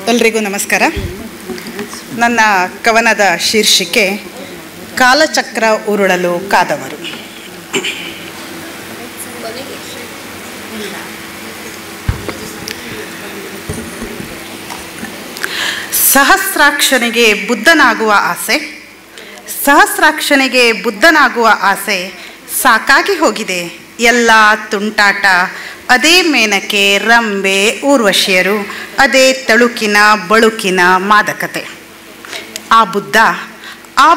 ಎಲ್ರಿಗೂ ನಮಸ್ಕಾರ. ನನ್ನ ಕವನದ ಶೀರ್ಷಿಕೆ ಕಾಲಚಕ್ರ ಉರುಳಲು ಕಾದವರು. ಸಹಸ್ರಾಕ್ಷನಿಗೆ ಬುದ್ಧನಾಗುವ ಆಸೆ, ಸಹಸ್ರಾಕ್ಷನಿಗೆ ಬುದ್ಧನಾಗುವ ಆಸೆ ಸಾಕಾಗಿ ಹೋಗಿದೆ. ಎಲ್ಲ ತುಂಟಾಟ, ಅದೇ ಮೇನಕೆ, ರಂಬೆ, ಊರ್ವಶಿಯರು, ಅದೇ ತಳುಕಿನ ಬಳುಕಿನ ಮಾದಕತೆ. ಆ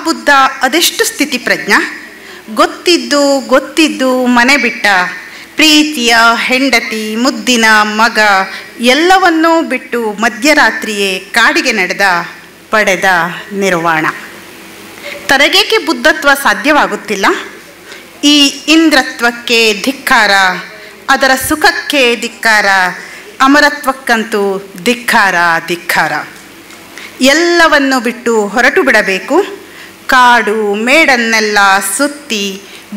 ಬುದ್ಧ ಅದೆಷ್ಟು ಸ್ಥಿತಿಪ್ರಜ್ಞ. ಗೊತ್ತಿದ್ದು ಮನೆ ಬಿಟ್ಟ, ಪ್ರೀತಿಯ ಹೆಂಡತಿ, ಮುದ್ದಿನ ಮಗ ಎಲ್ಲವನ್ನೂ ಬಿಟ್ಟು ಮಧ್ಯರಾತ್ರಿಯೇ ಕಾಡಿಗೆ ಪಡೆದ ನಿರ್ವಾಣ. ತನಗೇಕೆ ಬುದ್ಧತ್ವ ಸಾಧ್ಯವಾಗುತ್ತಿಲ್ಲ? ಈ ಇಂದ್ರತ್ವಕ್ಕೆ ಧಿಕ್ಕಾರ, ಅದರ ಸುಖಕ್ಕೆ ಧಿಕ್ಕಾರ, ಅಮರತ್ವಕ್ಕಂತೂ ಧಿಕ್ಕಾರ. ಎಲ್ಲವನ್ನು ಬಿಟ್ಟು ಹೊರಟು ಬಿಡಬೇಕು. ಕಾಡು ಮೇಡನ್ನೆಲ್ಲ ಸುತ್ತಿ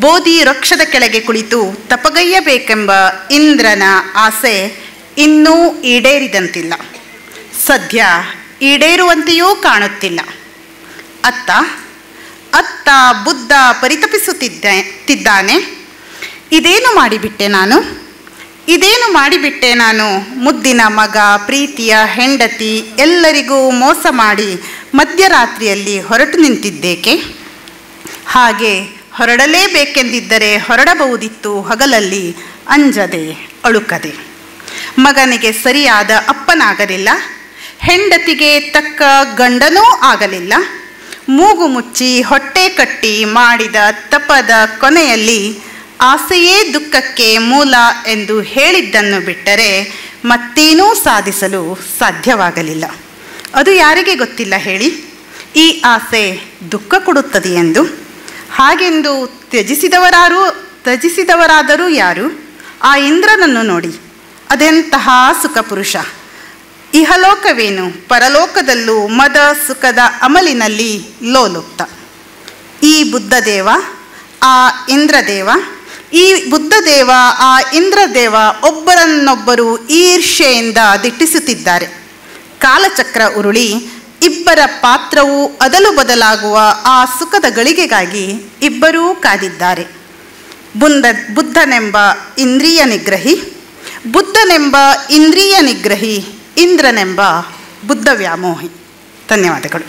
ಬೋಧಿ ವೃಕ್ಷದ ಕೆಳಗೆ ಕುಳಿತು ತಪಗೈಯಬೇಕೆಂಬ ಇಂದ್ರನ ಆಸೆ ಇನ್ನೂ ಈಡೇರಿದಂತಿಲ್ಲ. ಸದ್ಯ ಈಡೇರುವಂತೆಯೂ ಕಾಣುತ್ತಿಲ್ಲ. ಅತ್ತ ಬುದ್ಧ ಪರಿತಪಿಸುತ್ತಿದ್ದಾನೆ. ಇದೇನು ಮಾಡಿಬಿಟ್ಟೆ ನಾನು? ಮುದ್ದಿನ ಮಗ, ಪ್ರೀತಿಯ ಹೆಂಡತಿ ಎಲ್ಲರಿಗೂ ಮೋಸ ಮಾಡಿ ಮಧ್ಯರಾತ್ರಿಯಲ್ಲಿ ಹೊರಟು ನಿಂತಿದ್ದೇಕೆ? ಹಾಗೆ ಹೊರಡಲೇಬೇಕೆಂದಿದ್ದರೆ ಹೊರಡಬಹುದಿತ್ತು, ಹಗಲಲ್ಲಿ ಅಂಜದೆ ಅಳುಕದೆ. ಮಗನಿಗೆ ಸರಿಯಾದ ಅಪ್ಪನಾಗಲಿಲ್ಲ, ಹೆಂಡತಿಗೆ ತಕ್ಕ ಗಂಡನೂ ಆಗಲಿಲ್ಲ. ಮೂಗು ಮುಚ್ಚಿ ಹೊಟ್ಟೆ ಕಟ್ಟಿ ಮಾಡಿದ ತಪದ ಕೊನೆಯಲ್ಲಿ ಆಸೆಯೇ ದುಃಖಕ್ಕೆ ಮೂಲ ಎಂದು ಹೇಳಿದ್ದನ್ನು ಬಿಟ್ಟರೆ ಮತ್ತೇನೂ ಸಾಧಿಸಲು ಸಾಧ್ಯವಾಗಲಿಲ್ಲ. ಅದು ಯಾರಿಗೆ ಗೊತ್ತಿಲ್ಲ ಹೇಳಿ, ಈ ಆಸೆ ದುಃಖ ಕೊಡುತ್ತದೆ ಎಂದು? ಹಾಗೆಂದು ತ್ಯಜಿಸಿದವರಾದರೂ ಯಾರು? ಆ ಇಂದ್ರನನ್ನು ನೋಡಿ, ಅದೆಂತಹ ಸುಖಪುರುಷ. ಇಹಲೋಕವೇನು, ಪರಲೋಕದಲ್ಲೂ ಮದ ಸುಖದ ಅಮಲಿನಲ್ಲಿ ಲೋಲುಪ್ತ. ಈ ಬುದ್ಧದೇವ, ಆ ಇಂದ್ರದೇವ ಒಬ್ಬರನ್ನೊಬ್ಬರು ಈರ್ಷೆಯಿಂದ ದಿಟ್ಟಿಸುತ್ತಿದ್ದಾರೆ. ಕಾಲಚಕ್ರ ಉರುಳಿ ಇಬ್ಬರ ಪಾತ್ರವೂ ಅದಲು ಬದಲಾಗುವ ಆ ಸುಖದ ಗಳಿಗೆಗಾಗಿ ಇಬ್ಬರೂ ಕಾದಿದ್ದಾರೆ. ಬುದ್ಧನೆಂಬ ಇಂದ್ರಿಯ ನಿಗ್ರಹಿ, ಇಂದ್ರನೆಂಬ ಬುದ್ಧ ವ್ಯಾಮೋಹಿ. ಧನ್ಯವಾದಗಳು.